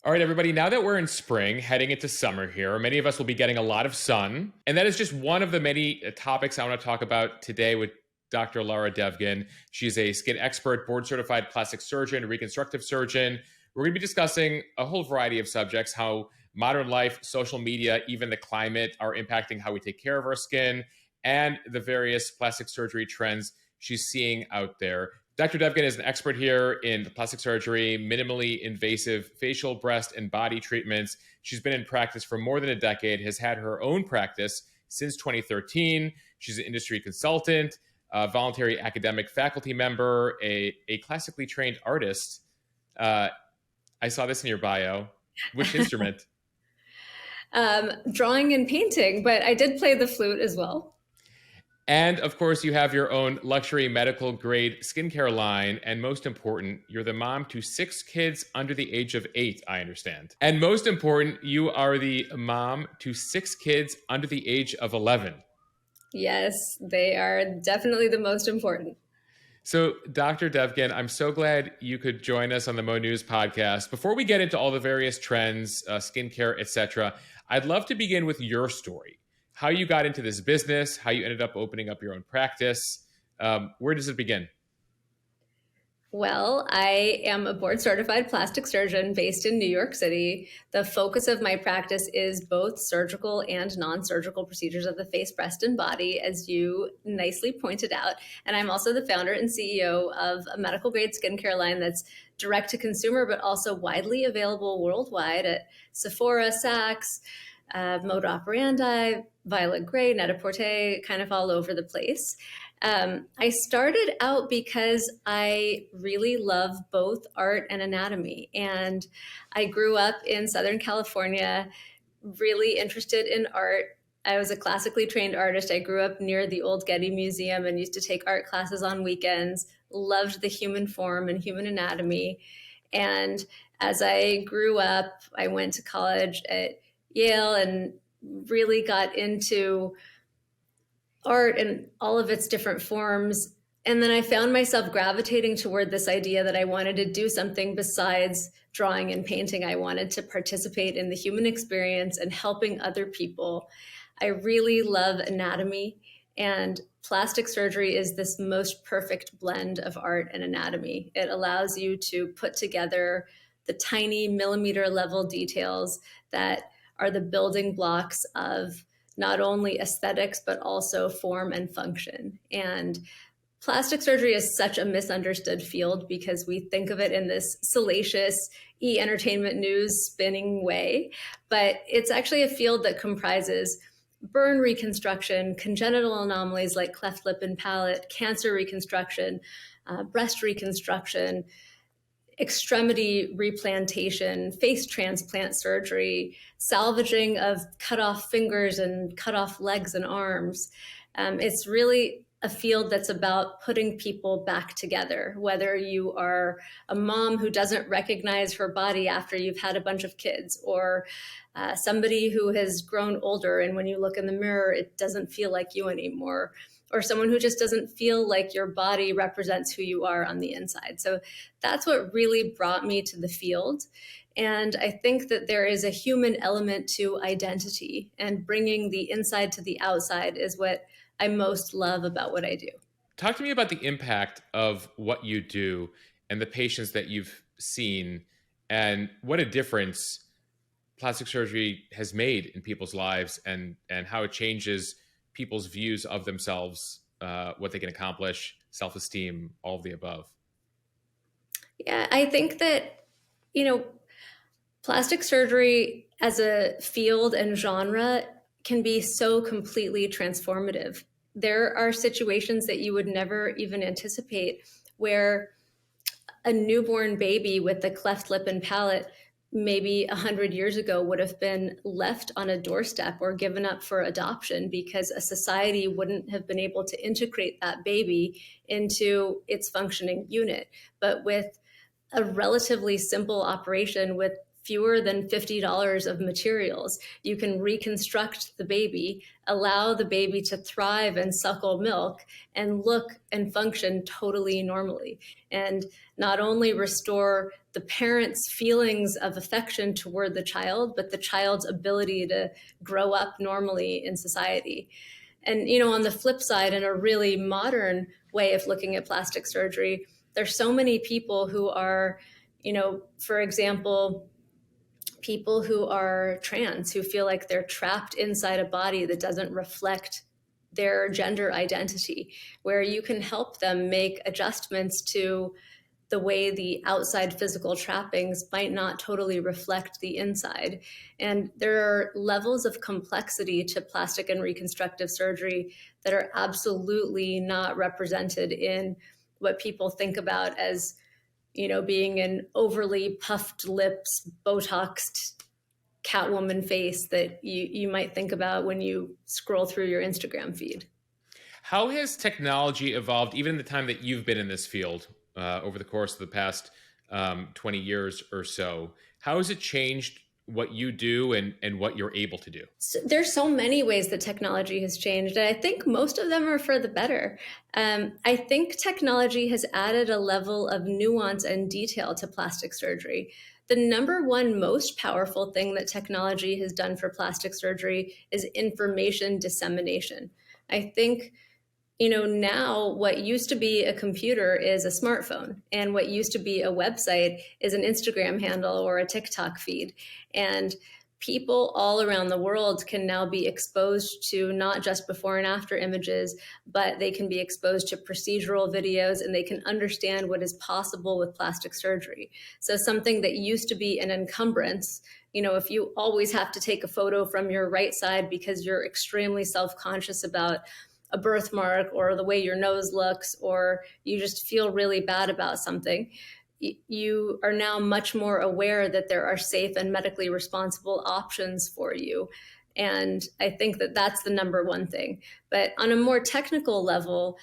All right, everybody, now that we're in spring, heading into summer here, many of us will be getting a lot of sun. And that is just one of the many topics I want to talk about today with Dr. Lara Devgan. She's a skin expert, board certified plastic surgeon, reconstructive surgeon. We're going to be discussing a whole variety of subjects, how modern life, social media, even the climate are impacting how we take care of our skin, and the various plastic surgery trends she's seeing out there. Dr. Devgan is an expert here in plastic surgery, minimally invasive facial, breast, and body treatments. She's been in practice for more than a decade, has had her own practice since 2013. She's an industry consultant, a voluntary academic faculty member, a classically trained artist. I saw this in your bio. Which instrument? Drawing and painting, but I did play the flute as well. And of course, you have your own luxury medical grade skincare line. And most important, you're the mom to 6 kids under the age of 8, I understand. And most important, you are the mom to 6 kids under the age of 11. Yes, they are definitely the most important. So, Dr. Devgan, I'm so glad you could join us on the Mo News podcast. Before we get into all the various trends, skincare, etc., I'd love to begin with your story. How you got into this business, how you ended up opening up your own practice. Where does it begin? Well, I am a board certified plastic surgeon based in New York City. The focus of my practice is both surgical and non-surgical procedures of the face, breast, and body, as you nicely pointed out. And I'm also the founder and CEO of a medical grade skincare line that's direct to consumer, but also widely available worldwide at Sephora, Saks, Mode Operandi, Violet Grey, Net-a-Porter, kind of all over the place. I started out because I really love both art and anatomy. And I grew up in Southern California, really interested in art. I was a classically trained artist. I grew up near the old Getty Museum and used to take art classes on weekends, loved the human form and human anatomy. And as I grew up, I went to college at Yale and really got into art and all of its different forms. And then I found myself gravitating toward this idea that I wanted to do something besides drawing and painting. I wanted to participate in the human experience and helping other people. I really love anatomy, and plastic surgery is this most perfect blend of art and anatomy. It allows you to put together the tiny millimeter level details that are the building blocks of not only aesthetics, but also form and function. And plastic surgery is such a misunderstood field because we think of it in this salacious entertainment news spinning way, but it's actually a field that comprises burn reconstruction, congenital anomalies like cleft lip and palate, cancer reconstruction, breast reconstruction, extremity replantation, face transplant surgery, salvaging of cut off fingers and cut off legs and arms. It's really a field that's about putting people back together, whether you are a mom who doesn't recognize her body after you've had a bunch of kids, or somebody who has grown older and when you look in the mirror, it doesn't feel like you anymore, or someone who just doesn't feel like your body represents who you are on the inside. So that's what really brought me to the field. And I think that there is a human element to identity, and bringing the inside to the outside is what I most love about what I do. Talk to me about the impact of what you do and the patients that you've seen, and what a difference plastic surgery has made in people's lives, and how it changes people's views of themselves, what they can accomplish, self-esteem, all of the above. Yeah, I think that, plastic surgery as a field and genre can be so completely transformative. There are situations that you would never even anticipate where a newborn baby with a cleft lip and palate maybe 100 years ago would have been left on a doorstep or given up for adoption because a society wouldn't have been able to integrate that baby into its functioning unit. But with a relatively simple operation with fewer than $50 of materials. You can reconstruct the baby, allow the baby to thrive and suckle milk, and look and function totally normally. And not only restore the parents' feelings of affection toward the child, but the child's ability to grow up normally in society. And, on the flip side, in a really modern way of looking at plastic surgery, there's so many people who are, for example, people who are trans, who feel like they're trapped inside a body that doesn't reflect their gender identity, where you can help them make adjustments to the way the outside physical trappings might not totally reflect the inside. And there are levels of complexity to plastic and reconstructive surgery that are absolutely not represented in what people think about as, being an overly puffed lips, Botoxed Catwoman face that you might think about when you scroll through your Instagram feed. How has technology evolved, even in the time that you've been in this field, over the course of the past 20 years or so? How has it changed what you do and what you're able to do? So there's so many ways that technology has changed, and I think most of them are for the better. I think technology has added a level of nuance and detail to plastic surgery. The number one most powerful thing that technology has done for plastic surgery is information dissemination. I think now what used to be a computer is a smartphone, and what used to be a website is an Instagram handle or a TikTok feed. And people all around the world can now be exposed to not just before and after images, but they can be exposed to procedural videos, and they can understand what is possible with plastic surgery. So something that used to be an encumbrance, if you always have to take a photo from your right side because you're extremely self-conscious about a birthmark or the way your nose looks, or you just feel really bad about something, you are now much more aware that there are safe and medically responsible options for you. And I think that that's the number one thing. But on a more technical level,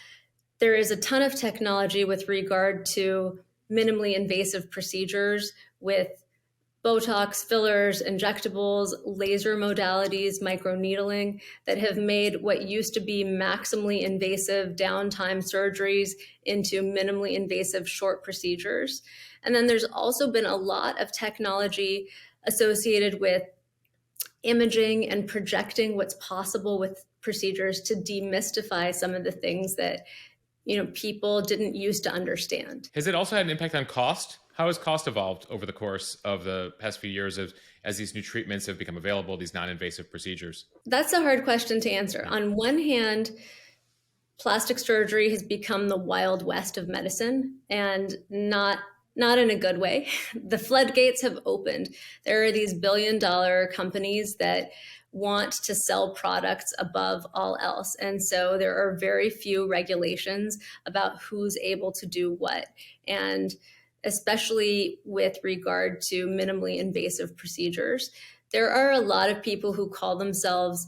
there is a ton of technology with regard to minimally invasive procedures with Botox, fillers, injectables, laser modalities, microneedling that have made what used to be maximally invasive downtime surgeries into minimally invasive short procedures. And then there's also been a lot of technology associated with imaging and projecting what's possible with procedures to demystify some of the things that people didn't used to understand. Has it also had an impact on cost? How has cost evolved over the course of the past few years as these new treatments have become available, these non-invasive procedures? That's a hard question to answer. On one hand, plastic surgery has become the Wild West of medicine, and not in a good way. The floodgates have opened. There are these billion-dollar companies that want to sell products above all else. And so there are very few regulations about who's able to do what. And especially with regard to minimally invasive procedures, there are a lot of people who call themselves,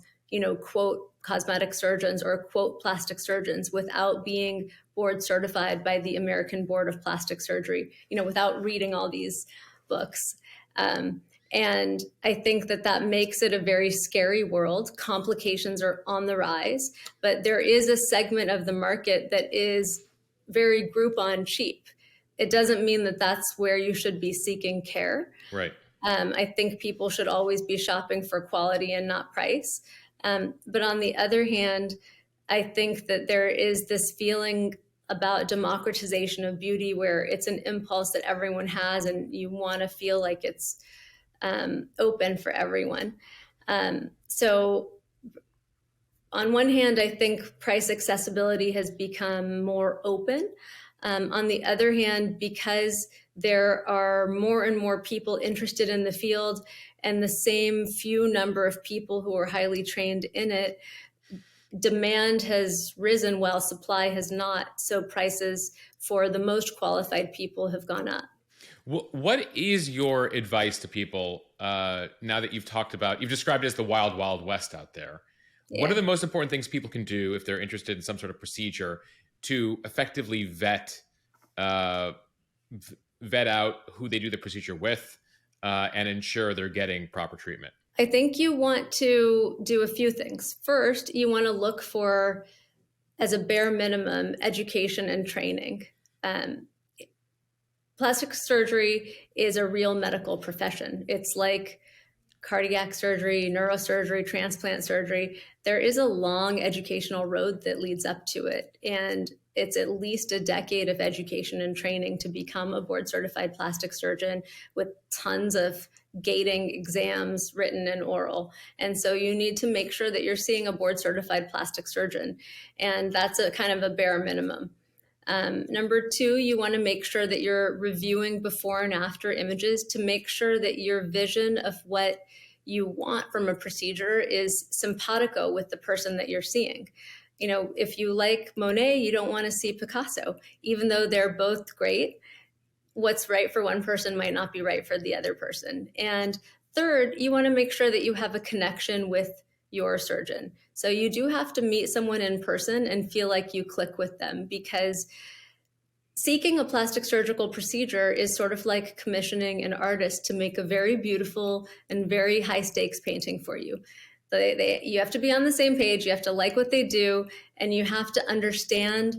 quote, cosmetic surgeons or quote, plastic surgeons without being board certified by the American Board of Plastic Surgery, without reading all these books. And I think that makes it a very scary world. Complications are on the rise, but there is a segment of the market that is very Groupon cheap. It doesn't mean that that's where you should be seeking care. Right. I think people should always be shopping for quality and not price. But on the other hand, I think that there is this feeling about democratization of beauty where it's an impulse that everyone has, and you want to feel like it's open for everyone. So on one hand, I think price accessibility has become more open. On the other hand, because there are more and more people interested in the field and the same few number of people who are highly trained in it, demand has risen while supply has not. So prices for the most qualified people have gone up. What is your advice to people now that you've described it as the wild, wild west out there? Yeah. What are the most important things people can do if they're interested in some sort of procedure to effectively vet out who they do the procedure with, and ensure they're getting proper treatment? I think you want to do a few things. First, you want to look for, as a bare minimum, education and training. Um, Plastic surgery is a real medical profession. It's like cardiac surgery, neurosurgery, transplant surgery. There is a long educational road that leads up to it. And it's at least a decade of education and training to become a board certified plastic surgeon, with tons of gating exams, written and oral. And so you need to make sure that you're seeing a board certified plastic surgeon. And that's a kind of a bare minimum. Number two, you want to make sure that you're reviewing before and after images to make sure that your vision of what you want from a procedure is simpatico with the person that you're seeing. You know, if you like Monet, you don't want to see Picasso. Even though they're both great, what's right for one person might not be right for the other person. And third, you want to make sure that you have a connection with your surgeon. So you do have to meet someone in person and feel like you click with them, because seeking a plastic surgical procedure is sort of like commissioning an artist to make a very beautiful and very high stakes painting for you. You have to be on the same page, you have to like what they do, and you have to understand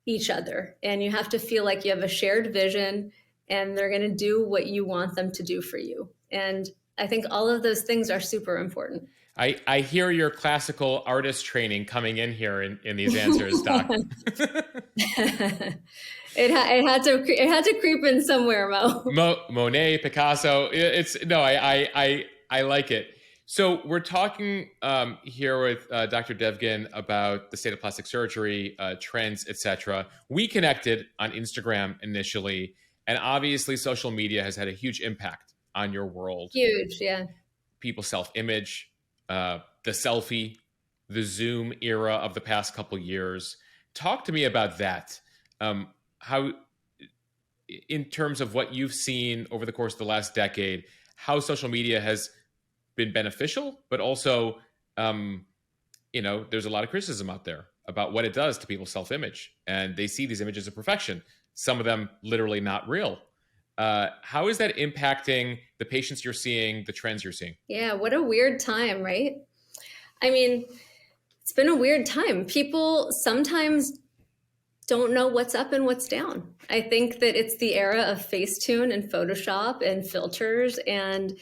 each other, and you have to feel like you have a shared vision and they're going to do what you want them to do for you. And I think all of those things are super important. I hear your classical artist training coming in here in these answers, Doc. It had to creep in somewhere, Monet, Picasso. It's no, I like it. So we're talking here with Dr. Devgan about the state of plastic surgery, trends, etc. We connected on Instagram initially, and obviously social media has had a huge impact on your world. Huge, yeah. People's self-image, the selfie, the Zoom era of the past couple years. Talk to me about that. How, in terms of what you've seen over the course of the last decade, how social media has been beneficial, but also, there's a lot of criticism out there about what it does to people's self-image, and they see these images of perfection, some of them literally not real. How is that impacting the patients you're seeing, the trends you're seeing? Yeah, what a weird time, right? I mean, it's been a weird time. People sometimes don't know what's up and what's down. I think that it's the era of Facetune and Photoshop and filters, and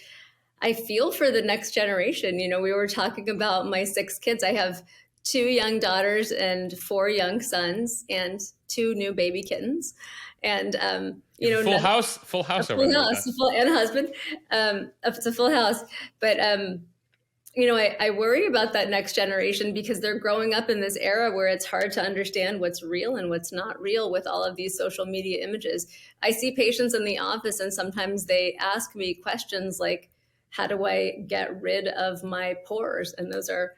I feel for the next generation. You know, we were talking about my 6 kids. I have 2 young daughters and 4 young sons and 2 new baby kittens. And, full house full house, and a husband. It's a full house. But, I worry about that next generation, because they're growing up in this era where it's hard to understand what's real and what's not real with all of these social media images. I see patients in the office, and sometimes they ask me questions like, how do I get rid of my pores? And those are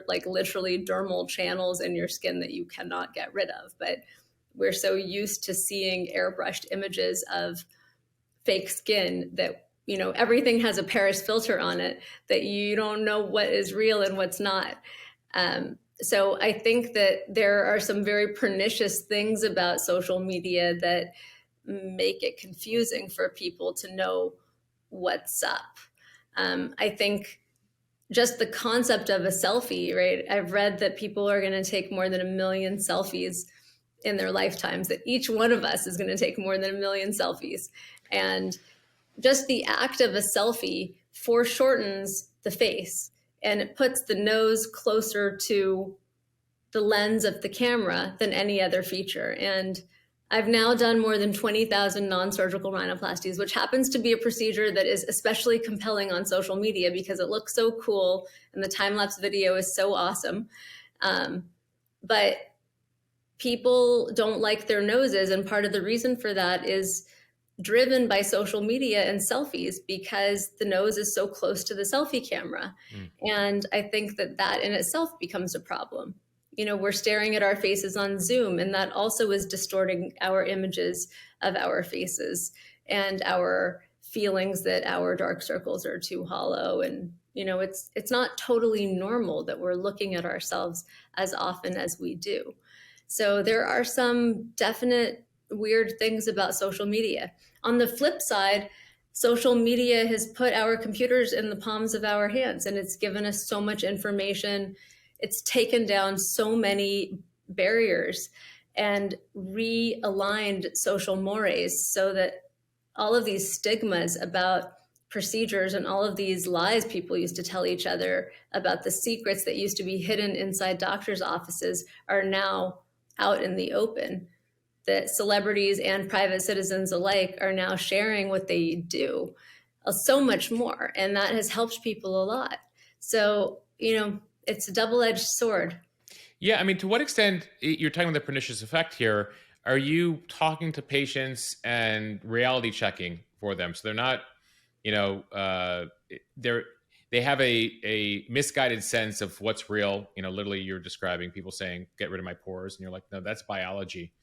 like literally dermal channels in your skin that you cannot get rid of. But we're so used to seeing airbrushed images of fake skin that, everything has a Paris filter on it, that you don't know what is real and what's not. So I think that there are some very pernicious things about social media that make it confusing for people to know what's up. I think just the concept of a selfie, right? I've read that people are going to take more than 1 million selfies in their lifetimes, that each one of us is going to take more than 1 million selfies. And just the act of a selfie foreshortens the face, and it puts the nose closer to the lens of the camera than any other feature. And I've now done more than 20,000 non-surgical rhinoplasties, which happens to be a procedure that is especially compelling on social media because it looks so cool and the time-lapse video is so awesome. But people don't like their noses, and part of the reason for that is driven by social media and selfies, because the nose is so close to the selfie camera. And I think that in itself becomes a problem. We're staring at our faces on Zoom, and that also is distorting our images of our faces and our feelings that our dark circles are too hollow. And, it's not totally normal that we're looking at ourselves as often as we do. So there are some definite weird things about social media. On the flip side, social media has put our computers in the palms of our hands, and it's given us so much information. It's taken down so many barriers and realigned social mores so that all of these stigmas about procedures and all of these lies people used to tell each other about the secrets that used to be hidden inside doctors' offices are now out in the open. That celebrities and private citizens alike are now sharing what they do, so much more. And that has helped people a lot. So, it's a double-edged sword. Yeah, I mean, to what extent you're talking about the pernicious effect here? Are you talking to patients and reality checking for them, so they're not, you know, they have a misguided sense of what's real? Literally, you're describing people saying, "Get rid of my pores," and you're like, "No, that's biology.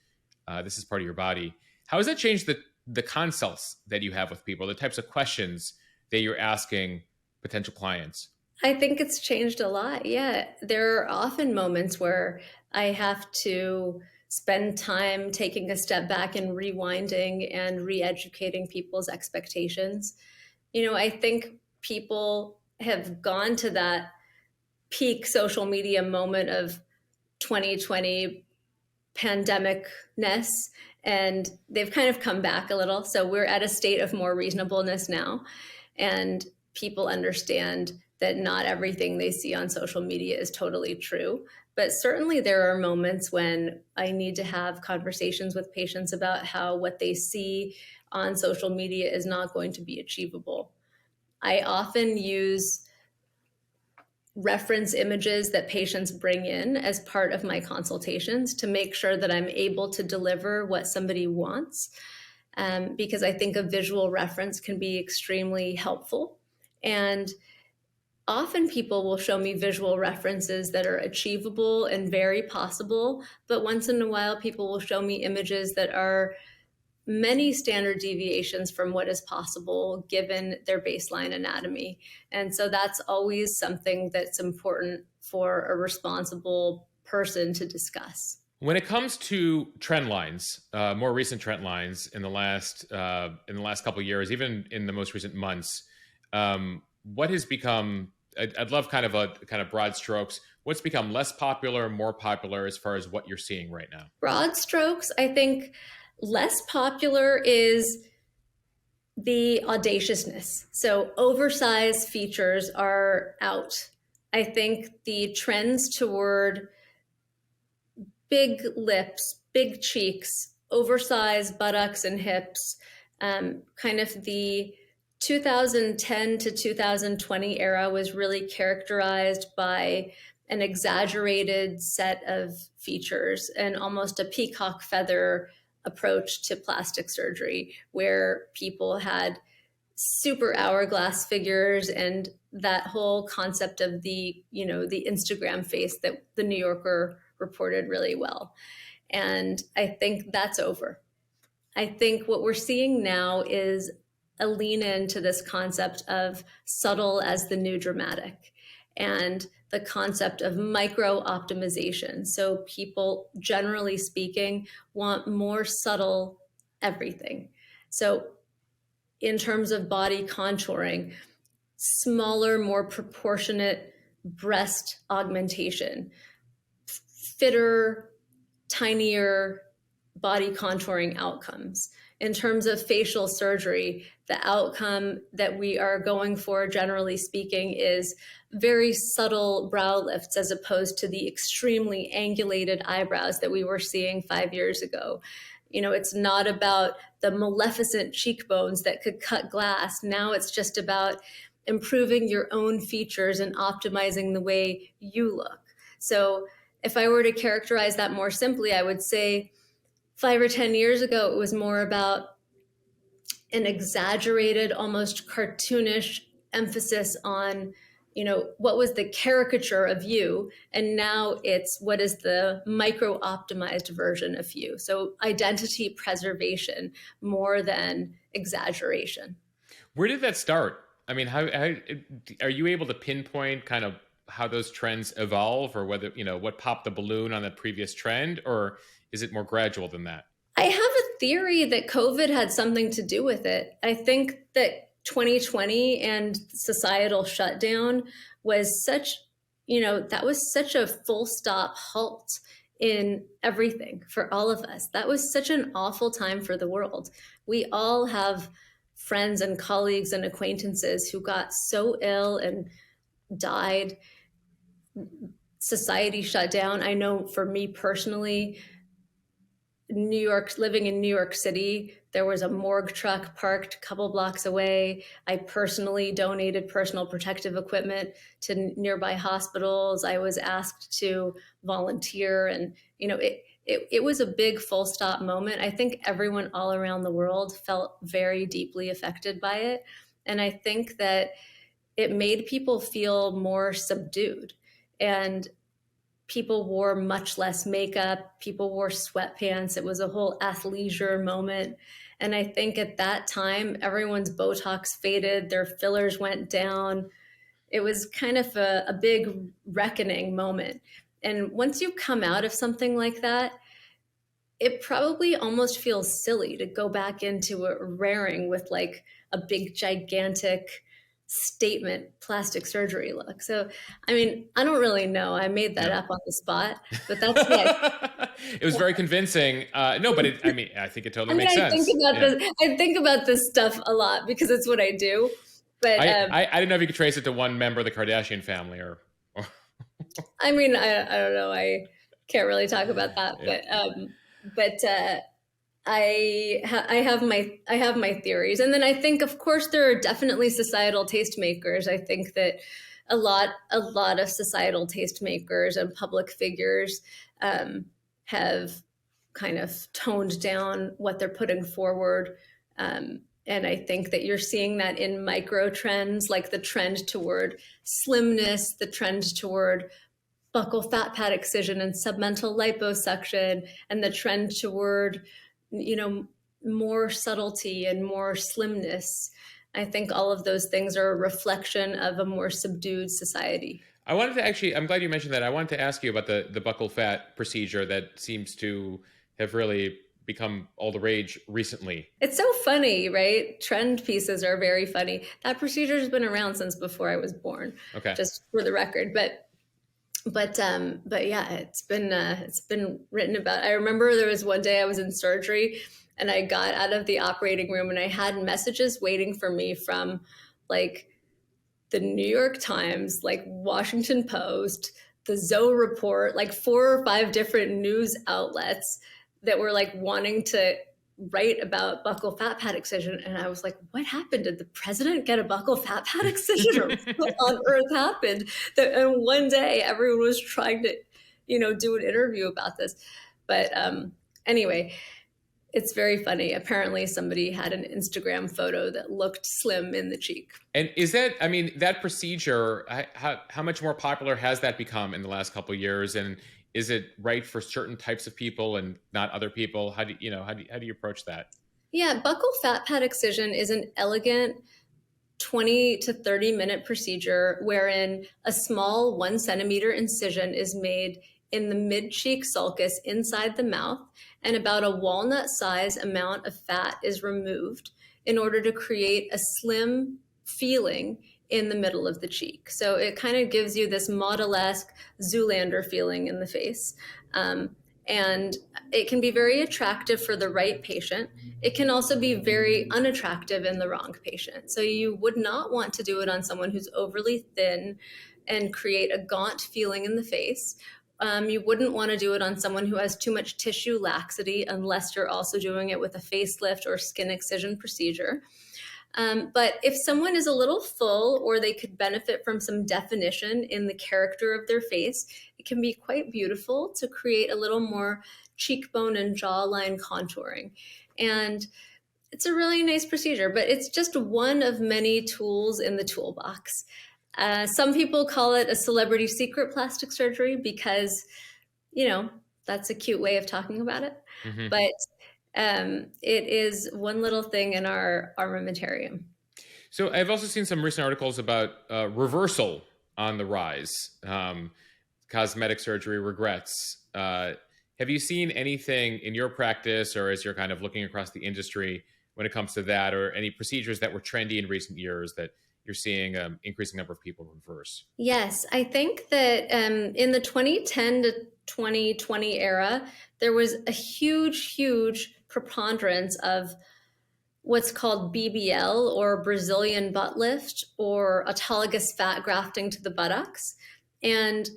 This is part of your body." How has that changed the consults that you have with people, the types of questions that you're asking potential clients? I think it's changed a lot. Yeah. There are often moments where I have to spend time taking a step back and rewinding and re educating people's expectations. I think people have gone to that peak social media moment of 2020 pandemic-ness, and they've kind of come back a little. So we're at a state of more reasonableness now, and people understand that not everything they see on social media is totally true. But certainly there are moments when I need to have conversations with patients about how what they see on social media is not going to be achievable. I often use reference images that patients bring in as part of my consultations to make sure that I'm able to deliver what somebody wants, because I think a visual reference can be extremely helpful. And often people will show me visual references that are achievable and very possible, but once in a while people will show me images that are many standard deviations from what is possible given their baseline anatomy. And so that's always something that's important for a responsible person to discuss. When it comes to trend lines, more recent trend lines in the last couple of years, even in the most recent months, what has become? I'd love kind of broad strokes. What's become less popular, more popular, as far as what you're seeing right now? Broad strokes, I think less popular is the audaciousness. So oversized features are out. I think the trends toward big lips, big cheeks, oversized buttocks and hips, kind of the 2010 to 2020 era was really characterized by an exaggerated set of features and almost a peacock feather approach to plastic surgery, where people had super hourglass figures and that whole concept of the Instagram face that the New Yorker reported really well. And I think that's over. I think what we're seeing now is a lean into this concept of subtle as the new dramatic, and the concept of micro optimization. So people, generally speaking, want more subtle everything. So in terms of body contouring, smaller, more proportionate breast augmentation, fitter, tinier body contouring outcomes. In terms of facial surgery, the outcome that we are going for, generally speaking, is very subtle brow lifts as opposed to the extremely angulated eyebrows that we were seeing 5 years ago. It's not about the maleficent cheekbones that could cut glass. Now it's just about improving your own features and optimizing the way you look. So if I were to characterize that more simply, I would say 5 or 10 years ago, it was more about an exaggerated, almost cartoonish emphasis on, what was the caricature of you? And now it's what is the micro-optimized version of you? So identity preservation more than exaggeration. Where did that start? I mean, how are you able to pinpoint kind of how those trends evolve, or whether, what popped the balloon on the previous trend, or is it more gradual than that? I have a theory that COVID had something to do with it. I think that 2020 and societal shutdown was such, that was such a full stop halt in everything for all of us. That was such an awful time for the world. We all have friends and colleagues and acquaintances who got so ill and died. Society shut down. I know for me personally, living in New York City, there was a morgue truck parked a couple blocks away. I personally donated personal protective equipment to nearby hospitals. I was asked to volunteer, and it was a big full stop moment. I think everyone all around the world felt very deeply affected by it, and I think that it made people feel more subdued, and people wore much less makeup. People wore sweatpants. It was a whole athleisure moment. And I think at that time, everyone's Botox faded, their fillers went down. It was kind of a big reckoning moment. And once you come out of something like that, it probably almost feels silly to go back into a raring with like a big, gigantic statement plastic surgery look. So, I mean, I don't really know. I made that up on the spot, but that's what it was very convincing. No, but I think it totally makes sense. I think about this stuff a lot because it's what I do. But I didn't know if you could trace it to one member of the Kardashian family or... I mean, I don't know. I can't really talk about that, but I have my theories, and then I think, of course, there are definitely societal tastemakers. I think that a lot of societal tastemakers and public figures have kind of toned down what they're putting forward, and I think that you're seeing that in micro trends, like the trend toward slimness, the trend toward buccal fat pad excision and submental liposuction, and the trend toward more subtlety and more slimness. I think all of those things are a reflection of a more subdued society. I wanted to actually, I'm glad you mentioned that. I wanted to ask you about the buccal fat procedure that seems to have really become all the rage recently. It's so funny, right? Trend pieces are very funny. That procedure has been around since before I was born. Okay. Just for the record, but yeah, it's been written about. I remember there was one day I was in surgery and I got out of the operating room and I had messages waiting for me from like the New York Times, like Washington Post, the Zoe Report, like 4 or 5 different news outlets that were like wanting to write about buccal fat pad excision. And I was like, what happened? Did the president get a buccal fat pad excision? Or what on earth happened? And one day everyone was trying to, do an interview about this. But anyway, it's very funny. Apparently somebody had an Instagram photo that looked slim in the cheek. And is that, that procedure, how much more popular has that become in the last couple of years? And is it right for certain types of people and not other people? How do you approach that? Yeah, buccal fat pad excision is an elegant 20 to 30 minute procedure wherein a small 1 centimeter incision is made in the mid-cheek sulcus inside the mouth, and about a walnut size amount of fat is removed in order to create a slim feeling in the middle of the cheek. So it kind of gives you this model-esque Zoolander feeling in the face. And it can be very attractive for the right patient. It can also be very unattractive in the wrong patient. So you would not want to do it on someone who's overly thin and create a gaunt feeling in the face. You wouldn't want to do it on someone who has too much tissue laxity unless you're also doing it with a facelift or skin excision procedure. But if someone is a little full or they could benefit from some definition in the character of their face, it can be quite beautiful to create a little more cheekbone and jawline contouring. And it's a really nice procedure, but it's just one of many tools in the toolbox. Some people call it a celebrity secret plastic surgery because, that's a cute way of talking about it. Mm-hmm. But it is one little thing in our armamentarium. So I've also seen some recent articles about reversal on the rise, cosmetic surgery regrets. Have Have you seen anything in your practice or as you're kind of looking across the industry when it comes to that, or any procedures that were trendy in recent years that you're seeing increasing number of people reverse? Yes, I think that in the 2010 to 2020 era, there was a huge, huge preponderance of what's called BBL, or Brazilian butt lift, or autologous fat grafting to the buttocks. And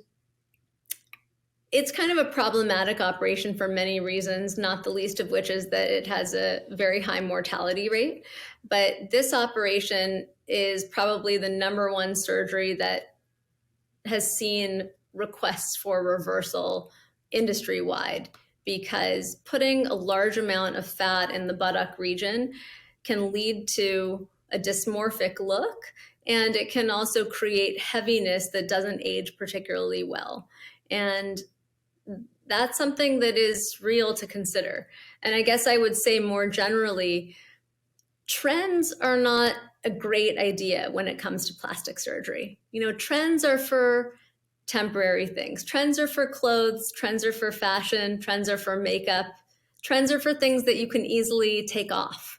it's kind of a problematic operation for many reasons, not the least of which is that it has a very high mortality rate. But this operation is probably the number one surgery that has seen requests for reversal industry wide, because putting a large amount of fat in the buttock region can lead to a dysmorphic look, and it can also create heaviness that doesn't age particularly well. And that's something that is real to consider. And I guess I would say more generally, trends are not a great idea when it comes to plastic surgery. Trends are for temporary things. Trends are for clothes, trends are for fashion, trends are for makeup, trends are for things that you can easily take off.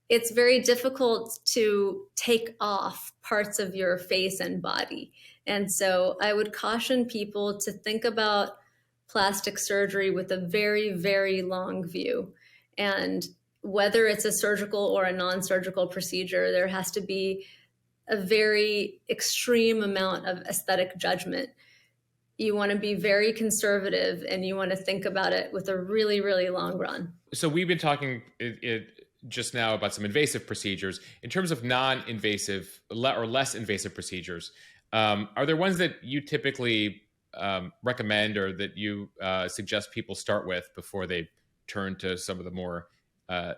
It's very difficult to take off parts of your face and body. And so I would caution people to think about plastic surgery with a very, very long view. And whether it's a surgical or a non-surgical procedure, there has to be a very extreme amount of aesthetic judgment. You want to be very conservative, and you want to think about it with a really, really long run. So we've been talking just now about some invasive procedures. In terms of non-invasive or less invasive procedures, are there ones that you typically recommend, or that you suggest people start with before they turn to some of the more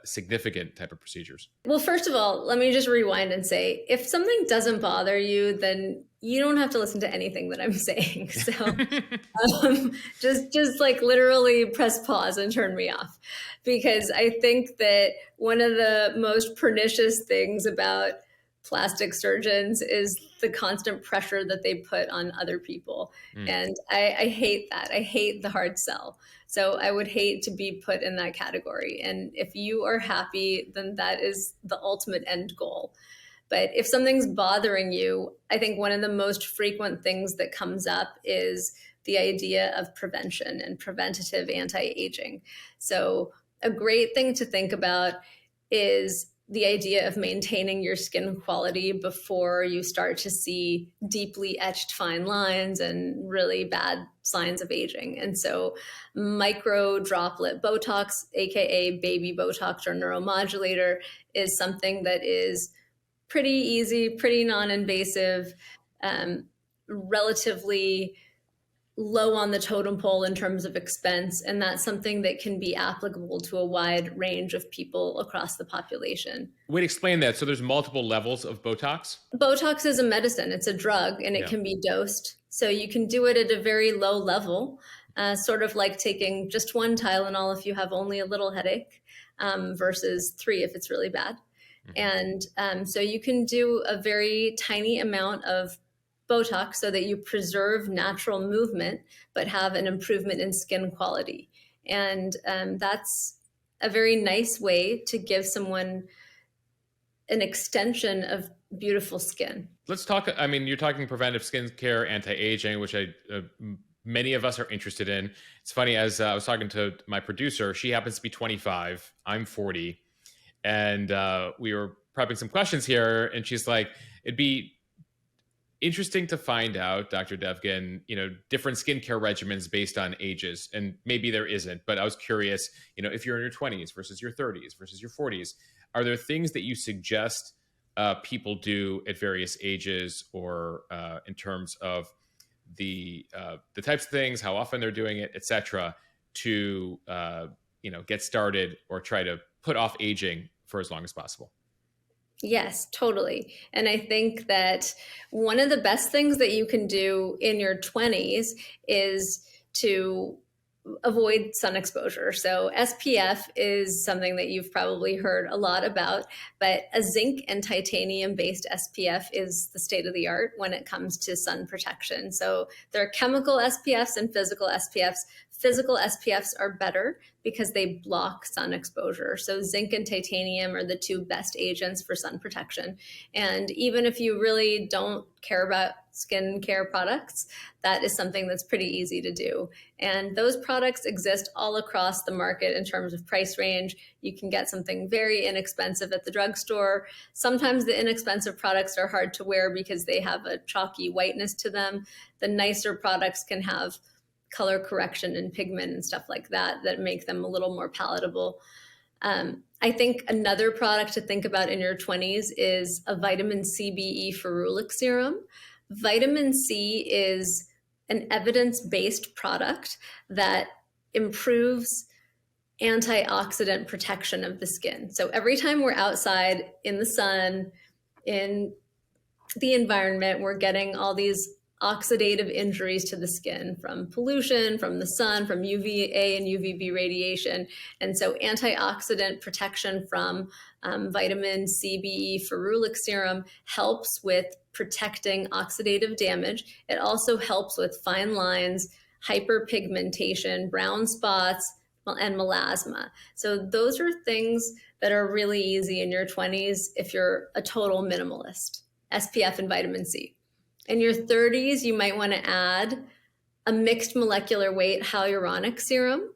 significant type of procedures? Well, first of all, let me just rewind and say, if something doesn't bother you, then you don't have to listen to anything that I'm saying. So just like literally press pause and turn me off, because I think that one of the most pernicious things about plastic surgeons is the constant pressure that they put on other people. And I hate that. I hate the hard sell. So I would hate to be put in that category. And if you are happy, then that is the ultimate end goal. But if something's bothering you, I think one of the most frequent things that comes up is the idea of prevention and preventative anti-aging. So a great thing to think about is the idea of maintaining your skin quality before you start to see deeply etched fine lines and really bad signs of aging. And so micro droplet Botox, aka baby Botox or neuromodulator, is something that is pretty easy, pretty non-invasive, relatively low on the totem pole in terms of expense. And that's something that can be applicable to a wide range of people across the population. Wait, explain that. So there's multiple levels of Botox? Botox is a medicine, it's a drug, and it can be dosed. So you can do it at a very low level, sort of like taking just one Tylenol if you have only a little headache, versus 3 if it's really bad. And so you can do a very tiny amount of Botox so that you preserve natural movement, but have an improvement in skin quality. And that's a very nice way to give someone an extension of beautiful skin. Let's talk. I mean, you're talking preventive skincare, anti-aging, which many of us are interested in. It's funny, as I was talking to my producer, she happens to be 25, I'm 40. And we were prepping some questions here, and she's like, it'd be interesting to find out, Dr. Devgan, different skincare regimens based on ages. And maybe there isn't, but I was curious, if you're in your 20s versus your 30s versus your 40s, are there things that you suggest people do at various ages, or in terms of the types of things, how often they're doing it, et cetera, to get started or try to put off aging for as long as possible? Yes, totally. And I think that one of the best things that you can do in your 20s is to avoid sun exposure. So SPF is something that you've probably heard a lot about, but a zinc and titanium based SPF is the state of the art when it comes to sun protection. So there are chemical SPFs and physical SPFs. Physical SPFs are better because they block sun exposure. So zinc and titanium are the two best agents for sun protection. And even if you really don't care about skincare products, that is something that's pretty easy to do. And those products exist all across the market in terms of price range. You can get something very inexpensive at the drugstore. Sometimes the inexpensive products are hard to wear because they have a chalky whiteness to them. The nicer products can have color correction and pigment and stuff like that that make them a little more palatable. I think another product to think about in your 20s is a vitamin CBE ferulic serum. Vitamin C is an evidence-based product that improves antioxidant protection of the skin. So every time we're outside in the sun, in the environment, we're getting all these oxidative injuries to the skin from pollution, from the sun, from UVA and UVB radiation. And so antioxidant protection from vitamin CBE ferulic serum helps with protecting oxidative damage. It also helps with fine lines, hyperpigmentation, brown spots, and melasma. So those are things that are really easy in your 20s if you're a total minimalist. SPF and vitamin C. In your 30s, you might want to add a mixed molecular weight hyaluronic serum.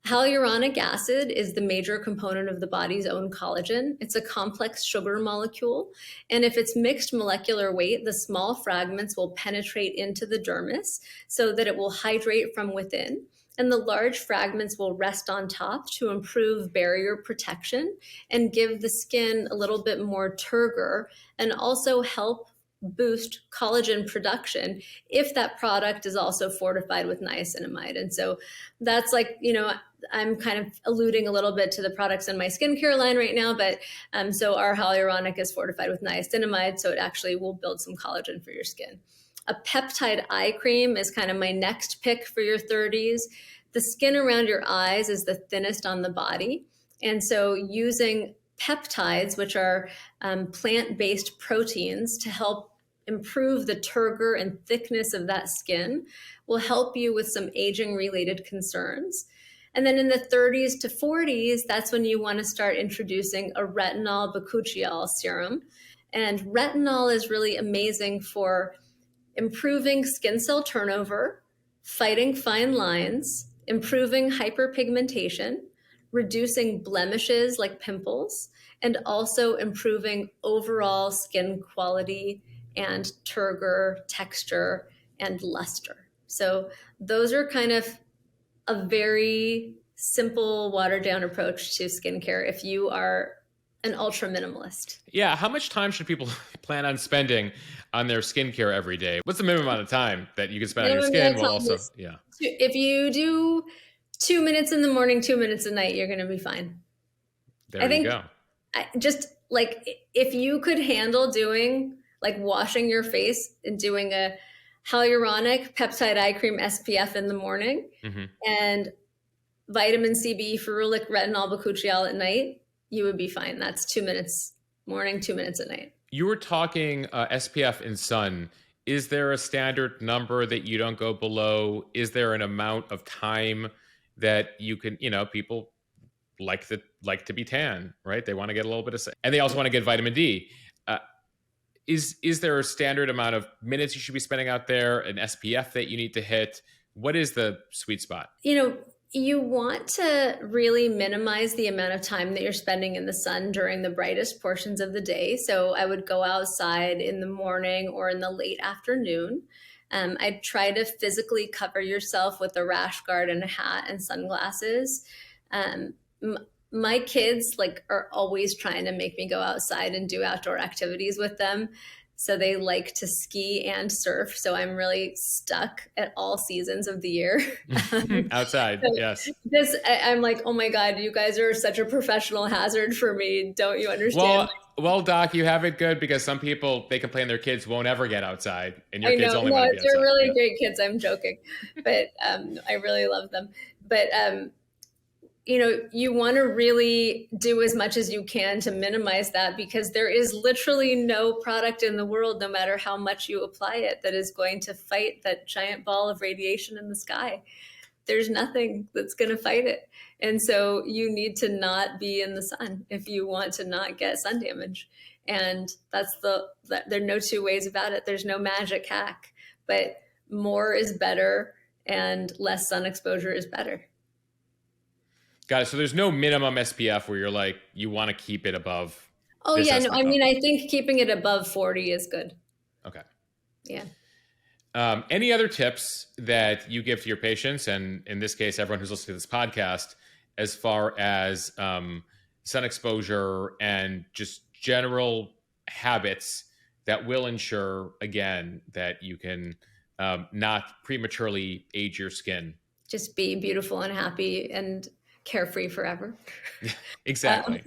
Hyaluronic acid is the major component of the body's own collagen. It's a complex sugar molecule. And if it's mixed molecular weight, the small fragments will penetrate into the dermis so that it will hydrate from within. And the large fragments will rest on top to improve barrier protection and give the skin a little bit more turgor and also help boost collagen production if that product is also fortified with niacinamide. And so that's like, I'm kind of alluding a little bit to the products in my skincare line right now, but so our hyaluronic is fortified with niacinamide, so it actually will build some collagen for your skin. A peptide eye cream is kind of my next pick for your 30s. The skin around your eyes is the thinnest on the body. And so using peptides, which are plant-based proteins to help improve the turgor and thickness of that skin, will help you with some aging-related concerns. And then in the 30s to 40s, that's when you want to start introducing a retinol bakuchiol serum. And retinol is really amazing for improving skin cell turnover, fighting fine lines, improving hyperpigmentation, reducing blemishes like pimples, and also improving overall skin quality and turgor, texture, and luster. So those are kind of a very simple, watered down approach to skincare if you are an ultra minimalist. Yeah. How much time should people plan on spending on their skincare every day? What's the minimum amount of time that you can spend on your skin while also, yeah. If you do 2 minutes in the morning, 2 minutes at night, you're going to be fine. There you go. Just like if you could handle doing like washing your face and doing a hyaluronic peptide eye cream SPF in the morning and vitamin CBE ferulic retinol bakuchiol at night, you would be fine. That's 2 minutes morning, 2 minutes at night. You were talking SPF in sun. Is there a standard number that you don't go below? Is there an amount of time that you can, people like to be tan, right? They want to get a little bit of, and they also want to get vitamin D. Is there a standard amount of minutes you should be spending out there, an SPF that you need to hit? What is the sweet spot? You want to really minimize the amount of time that you're spending in the sun during the brightest portions of the day. So I would go outside in the morning or in the late afternoon. I'd try to physically cover yourself with a rash guard and a hat and sunglasses. My kids are always trying to make me go outside and do outdoor activities with them. So they like to ski and surf. So I'm really stuck at all seasons of the year. Outside, So yes. I'm like, oh my God, you guys are such a professional hazard for me. Don't you understand? Well, Doc, you have it good because some people they complain their kids won't ever get outside, and your I kids know, only no, want to be they're outside. really Yeah. great kids. I'm joking, but I really love them. But you want to really do as much as you can to minimize that, because there is literally no product in the world, no matter how much you apply it, that is going to fight that giant ball of radiation in the sky. There's nothing that's going to fight it. And so you need to not be in the sun if you want to not get sun damage. And there are no two ways about it. There's no magic hack, but more is better and less sun exposure is better. Got it. So there's no minimum SPF where you're like you want to keep it above Oh this yeah, no, I SPF mean, level. I think keeping it above 40 is good. Okay. Yeah. Any other tips that you give to your patients, and in this case, everyone who's listening to this podcast, as far as sun exposure and just general habits that will ensure, again, that you can not prematurely age your skin? Just be beautiful and happy and carefree forever. Um, Exactly.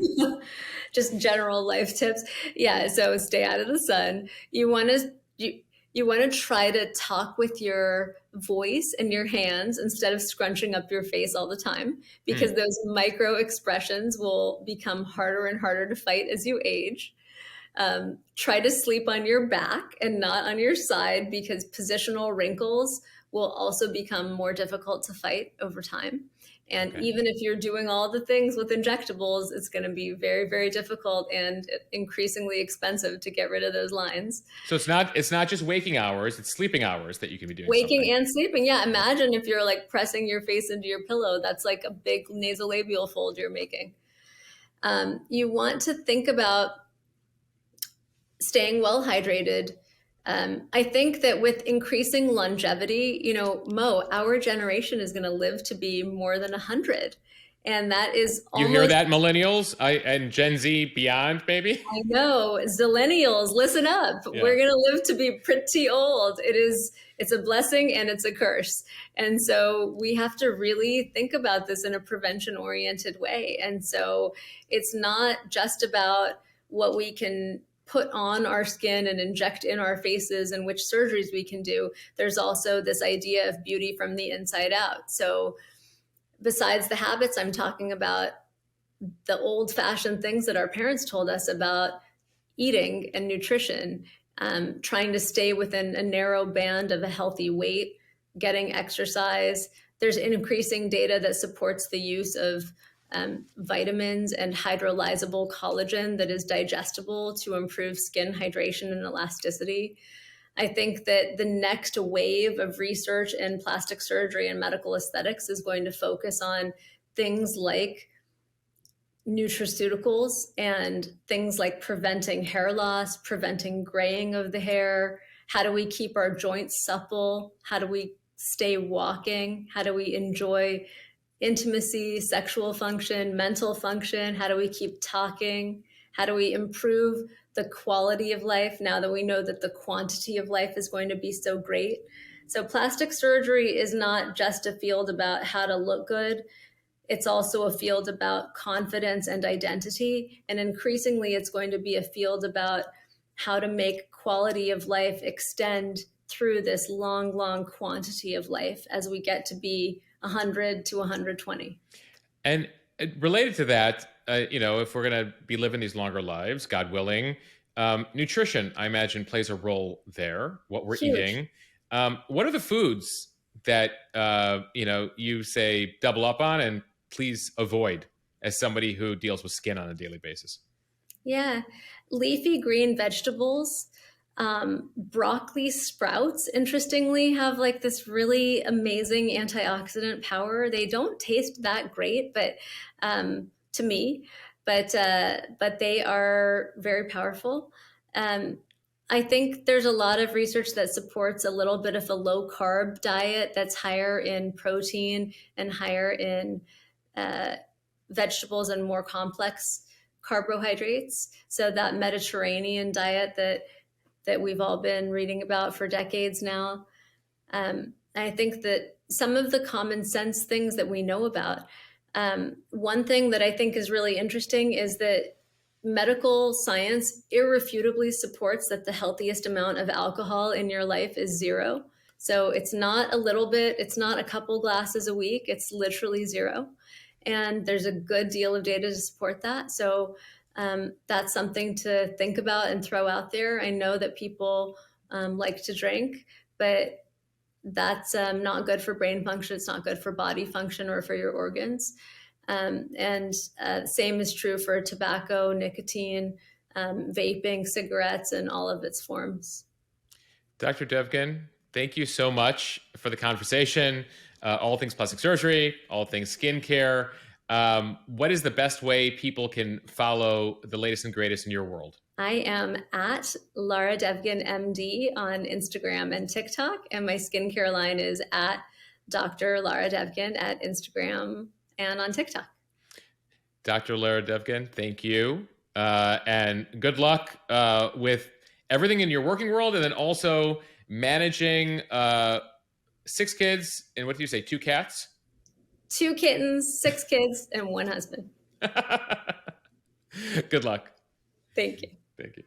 just general life tips. Yeah. So stay out of the sun. You want to try to talk with your voice and your hands instead of scrunching up your face all the time, because Hmm. those micro expressions will become harder and harder to fight as you age. Try to sleep on your back and not on your side, because positional wrinkles will also become more difficult to fight over time. And Okay. even if you're doing all the things with injectables, it's going to be very, very difficult and increasingly expensive to get rid of those lines. So it's not just waking hours; it's sleeping hours that you can be doing something. Waking and sleeping. Yeah. Imagine if you're like pressing your face into your pillow, that's like a big nasolabial fold you're making. You want to think about staying well hydrated. I think that with increasing longevity, Mo, our generation is going to live to be more than 100. And that is You hear almost, that, millennials and Gen Z beyond, maybe? I know, zillennials, listen up. Yeah. We're going to live to be pretty old. It's a blessing and it's a curse. And so we have to really think about this in a prevention oriented way. And so it's not just about what we can put on our skin and inject in our faces and which surgeries we can do. There's also this idea of beauty from the inside out. So besides the habits I'm talking about, the old fashioned things that our parents told us about eating and nutrition, trying to stay within a narrow band of a healthy weight, getting exercise. There's increasing data that supports the use of vitamins and hydrolyzable collagen that is digestible to improve skin hydration and elasticity. I think that the next wave of research in plastic surgery and medical aesthetics is going to focus on things like nutraceuticals and things like preventing hair loss, preventing graying of the hair. How do we keep our joints supple? How do we stay walking? How do we enjoy intimacy, sexual function, mental function? How do we keep talking? How do we improve the quality of life now that we know that the quantity of life is going to be so great? So, plastic surgery is not just a field about how to look good. It's also a field about confidence and identity. And increasingly, it's going to be a field about how to make quality of life extend through this long, long quantity of life as we get to be 100 to 120. And related to that, if we're going to be living these longer lives, God willing, nutrition, I imagine, plays a role there. What we're Huge. eating. What are the foods that you say double up on and please avoid as somebody who deals with skin on a daily basis? Yeah. Leafy green vegetables. Broccoli sprouts, interestingly, have like this really amazing antioxidant power. They don't taste that great, but to me, but they are very powerful. Um, I think there's a lot of research that supports a little bit of a low carb diet that's higher in protein and higher in uh, vegetables and more complex carbohydrates. So that Mediterranean diet that that we've all been reading about for decades now. I think that some of the common sense things that we know about, one thing that I think is really interesting is that medical science irrefutably supports that the healthiest amount of alcohol in your life is 0. So it's not a little bit, it's not a couple glasses a week, it's literally 0. And there's a good deal of data to support that. So that's something to think about and throw out there. I know that people like to drink, but that's not good for brain function. It's not good for body function or for your organs. And same is true for tobacco, nicotine, vaping, cigarettes, and all of its forms. Dr. Devgan, thank you so much for the conversation. All things plastic surgery, all things skincare. What is the best way people can follow the latest and greatest in your world? I am at Lara Devgan MD on Instagram and TikTok, and my skincare line is at Dr. Lara Devgan at Instagram and on TikTok. Dr. Lara Devgan, thank you. And good luck with everything in your working world, and then also managing 6 kids and what do you say, 2 cats? 2 kittens, 6 kids, and 1 husband. Good luck. Thank you. Thank you.